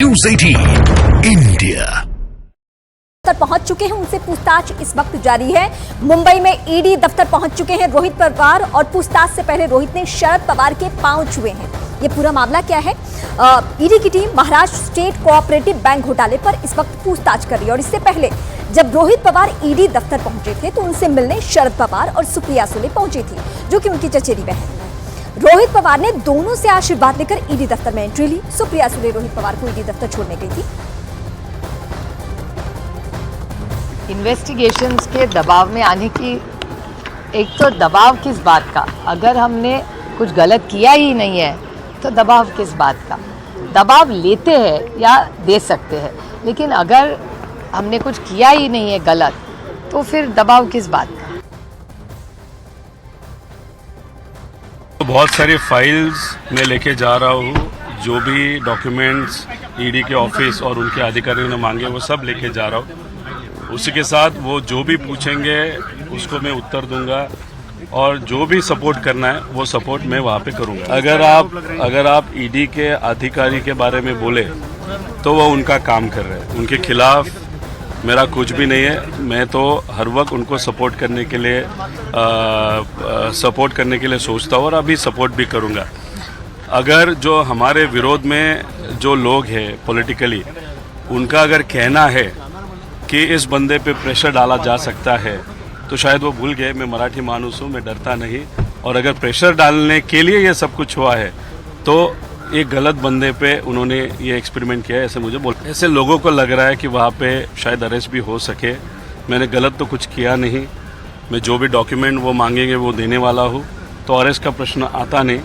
News 18 India दफ्तर पहुंच चुके हैं, उनसे पूछताछ इस वक्त जारी है। मुंबई में ईडी दफ्तर पहुंच चुके हैं रोहित पवार और पूछताछ से पहले रोहित ने शरद पवार के पांव छुए हैं। ये पूरा मामला क्या है? ईडी की team Maharashtra state cooperative bank घोटाले पर इस वक्त पूछताछ कर रही है और इससे पहले जब रोहित पवार ईडी दफ्तर पहुंचे थे तो उनसे मिलने शरद पवार और सुप्रिया सुले पहुंची थी, जो कि उनकी चचेरी बहन है। रोहित पवार ने दोनों से आशीर्वाद लेकर ईडी दफ्तर में एंट्री ली। सुप्रिया सुले रोहित पवार को ईडी दफ्तर छोड़ने गई थी। इन्वेस्टिगेशंस के दबाव में आने की, एक तो दबाव किस बात का, अगर हमने कुछ गलत किया ही नहीं है तो दबाव किस बात का। दबाव लेते हैं या दे सकते हैं, लेकिन अगर हमने कुछ किया ही नहीं है गलत तो फिर दबाव किस बात का। बहुत सारी फाइल्स मैं लेके जा रहा हूँ, जो भी डॉक्यूमेंट्स ईडी के ऑफिस और उनके अधिकारियों ने मांगे वो सब लेके जा रहा हूँ। उसी के साथ वो जो भी पूछेंगे उसको मैं उत्तर दूंगा और जो भी सपोर्ट करना है वो सपोर्ट मैं वहाँ पे करूँगा। अगर आप ईडी के अधिकारी के बारे में बोले तो वो उनका काम कर रहे हैं, उनके खिलाफ मेरा कुछ भी नहीं है। मैं तो हर वक्त उनको सपोर्ट करने के लिए सोचता हूँ और अभी सपोर्ट भी करूँगा। अगर जो हमारे विरोध में जो लोग हैं पॉलिटिकली, उनका अगर कहना है कि इस बंदे पे प्रेशर डाला जा सकता है तो शायद वो भूल गए मैं मराठी मानुस हूँ, मैं डरता नहीं। और अगर प्रेशर डालने के लिए ये सब कुछ हुआ है तो एक गलत बंदे पे उन्होंने ये एक्सपेरिमेंट किया है, ऐसे मुझे ऐसे लोगों को लग रहा है कि वहाँ पे शायद अरेस्ट भी हो सके। मैंने गलत तो कुछ किया नहीं, मैं जो भी डॉक्यूमेंट वो मांगेंगे वो देने वाला हूँ, तो अरेस्ट का प्रश्न आता नहीं।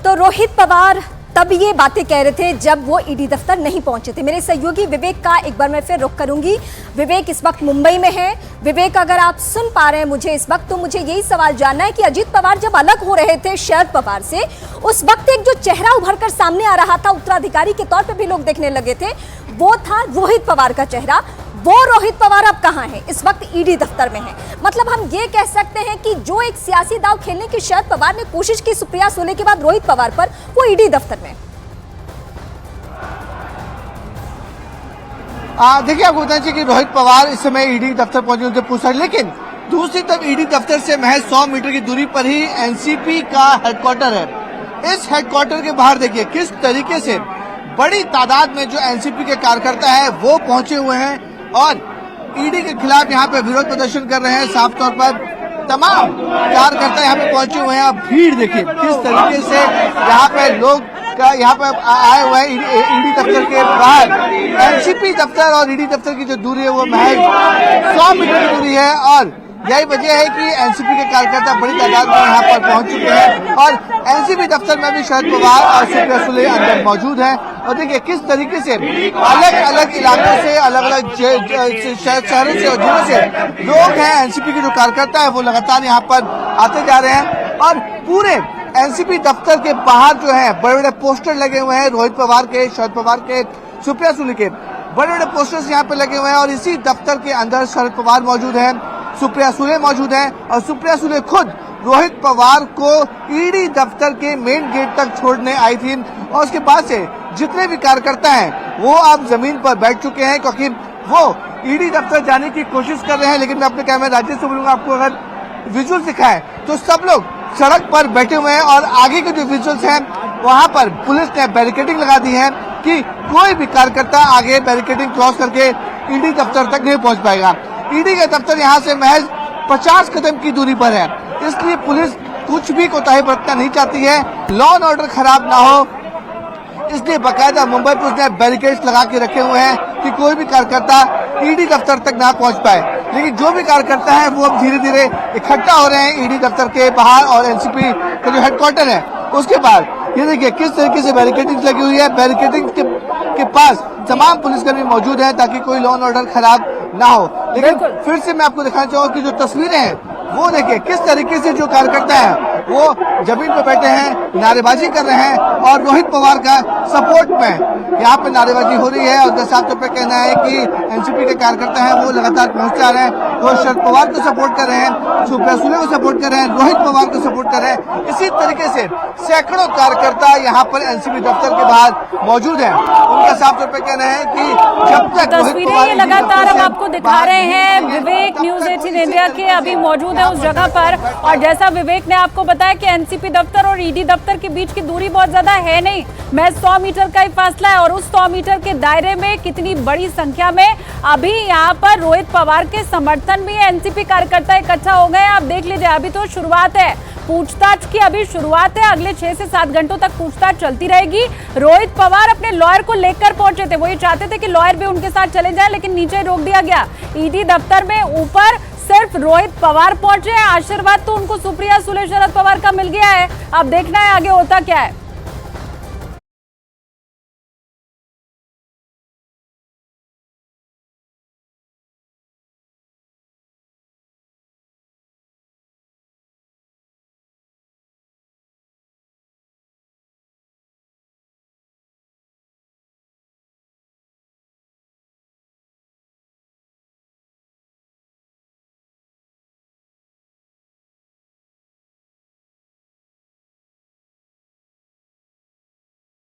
तो रोहित पवार तब ये बातें कह रहे थे जब वो ईडी दफ्तर नहीं पहुंचे थे। मेरे सहयोगी विवेक का एक बार मैं फिर रुख करूंगी। विवेक इस वक्त मुंबई में है। विवेक, अगर आप सुन पा रहे हैं मुझे इस वक्त, तो मुझे यही सवाल जानना है कि अजीत पवार जब अलग हो रहे थे शरद पवार से, उस वक्त एक जो चेहरा उभर कर सामने आ रहा था, उत्तराधिकारी के तौर पर भी लोग देखने लगे थे, वो था रोहित पवार का चेहरा। वो रोहित पवार अब कहां है? इस वक्त ईडी दफ्तर में है। मतलब हम ये कह सकते हैं कि जो एक सियासी दांव खेलने की शरद पवार ने कोशिश की सुप्रिया सुले के बाद रोहित पवार पर, वो ईडी दफ्तर में। देखिए, आपको बताना चाहिए कि रोहित पवार इस समय ईडी दफ्तर पहुंचे, उनसे पूछा, लेकिन दूसरी तरफ ईडी दफ्तर से महज 100 मीटर की दूरी पर ही एनसीपी का हेडक्वार्टर है। इस हेडक्वार्टर के बाहर देखिए किस तरीके से बड़ी तादाद में जो एनसीपी के कार्यकर्ता है वो पहुंचे हुए हैं और ईडी के खिलाफ यहाँ पे विरोध प्रदर्शन कर रहे हैं। साफ तौर पर तमाम कार्यकर्ता यहाँ पे पहुंचे हुए हैं। अब भीड़ देखिए किस तरीके से यहाँ पे लोग यहाँ पे आए हुए हैं। ईडी दफ्तर के बाहर एनसीपी दफ्तर और ईडी दफ्तर की जो दूरी है वो महज 100 मीटर की दूरी है और यही वजह है कि एनसीपी के कार्यकर्ता बड़ी तादाद में यहाँ पर पहुंच चुके हैं और एनसीपी दफ्तर में भी शरद पवार और सुप्रिया सुले अंदर मौजूद हैं। और देखिए किस तरीके से अलग अलग इलाकों से, अलग अलग शहरों से और जिलों से लोग हैं, एनसीपी के जो कार्यकर्ता है वो लगातार यहाँ पर आते जा रहे हैं और पूरे एनसीपी दफ्तर के बाहर जो है बड़े बड़े पोस्टर लगे हुए हैं रोहित पवार के, शरद पवार के, सुप्रिया सुले के बड़े बड़े पोस्टर्स यहाँ पे लगे हुए हैं और इसी दफ्तर के अंदर शरद पवार मौजूद है, सुप्रिया सुले मौजूद है और सुप्रिया सुले खुद रोहित पवार को ईडी दफ्तर के मेन गेट तक छोड़ने आई थी और उसके बाद से जितने भी कार्यकर्ता हैं वो अब जमीन पर बैठ चुके हैं क्योंकि वो ईडी दफ्तर जाने की कोशिश कर रहे हैं। लेकिन मैं अपने कैमरा राजेश से बोलूंगा, आपको अगर विजुअल दिखाएं तो सब लोग सड़क पर बैठे हुए हैं और आगे के जो विजुअल्स हैं वहां पर पुलिस ने बैरिकेडिंग लगा दी है कि कोई भी कार्यकर्ता आगे बैरिकेडिंग क्रॉस करके ईडी दफ्तर तक नहीं पहुंच पाएगा। ईडी का दफ्तर यहां से महज 50 कदम की दूरी पर है, इसलिए पुलिस कुछ भी कोताही बरतना नहीं चाहती है, लॉ एंड ऑर्डर खराब ना हो, इसलिए बाकायदा मुंबई पुलिस ने बैरिकेड्स लगा के रखे हुए हैं कि कोई भी कार्यकर्ता ईडी दफ्तर तक ना पहुंच पाए। लेकिन जो भी कार्यकर्ता है वो अब धीरे धीरे इकट्ठा हो रहे हैं ईडी दफ्तर के बाहर और एनसीपी का जो हेडक्वार्टर है उसके बाहर। ये देखिए किस तरीके से बैरिकेडिंग लगी हुई है। बैरिकेडिंग के पास तमाम पुलिसकर्मी मौजूद हैं ताकि कोई लॉ एंड ऑर्डर खराब ना हो। लेकिन फिर से मैं आपको दिखाना चाहूंगा कि जो तस्वीरें हैं वो देखिए किस तरीके से जो कार्यकर्ता है वो जमीन पे बैठे हैं, नारेबाजी कर रहे हैं और रोहित पवार का सपोर्ट में यहाँ पे नारेबाजी हो रही है। और साफ तौर पर कहना है कि एनसीपी के कार्यकर्ता हैं वो लगातार पहुंच जा रहे हैं, वो शरद पवार को सपोर्ट कर रहे हैं, सुप्रिया सुले को सपोर्ट कर रहे हैं, रोहित पवार को सपोर्ट कर रहे हैं। इसी तरीके से सैकड़ों कार्यकर्ता यहाँ पर एनसीपी दफ्तर के बाहर मौजूद हैं। उनका साफ तौर पर कहना है कि जब तक तस्वीरें ये लगातार हम आपको दिखा रहे हैं, विवेक न्यूज़ 18 इंडिया के अभी मौजूद है उस जगह पर। और जैसा विवेक ने आपको बताया कि एनसीपी दफ्तर और ईडी दफ्तर के बीच की दूरी बहुत ज्यादा है नहीं, महज 100 मीटर का ही फासला है। और उस 100 मीटर के दायरे में कितनी बड़ी संख्या में अभी यहाँ पर रोहित पवार के समर्थन भी एनसीपी कार्यकर्ता इकट्ठा हो गए। आप देख लीजिए, अभी तो शुरुआत है, पूछताछ की अभी शुरुआत है। अगले 6 से 7 घंटों तक पूछताछ चलती रहेगी। रोहित पवार अपने लॉयर को लेकर पहुंचे थे, वो ये चाहते थे कि लॉयर भी उनके साथ चले जाए, लेकिन नीचे रोक दिया गया। ईडी दफ्तर में ऊपर सिर्फ रोहित पवार पहुंचे हैं। आशीर्वाद तो उनको सुप्रिया सुले, शरद पवार का मिल गया है। अब देखना है आगे होता क्या है।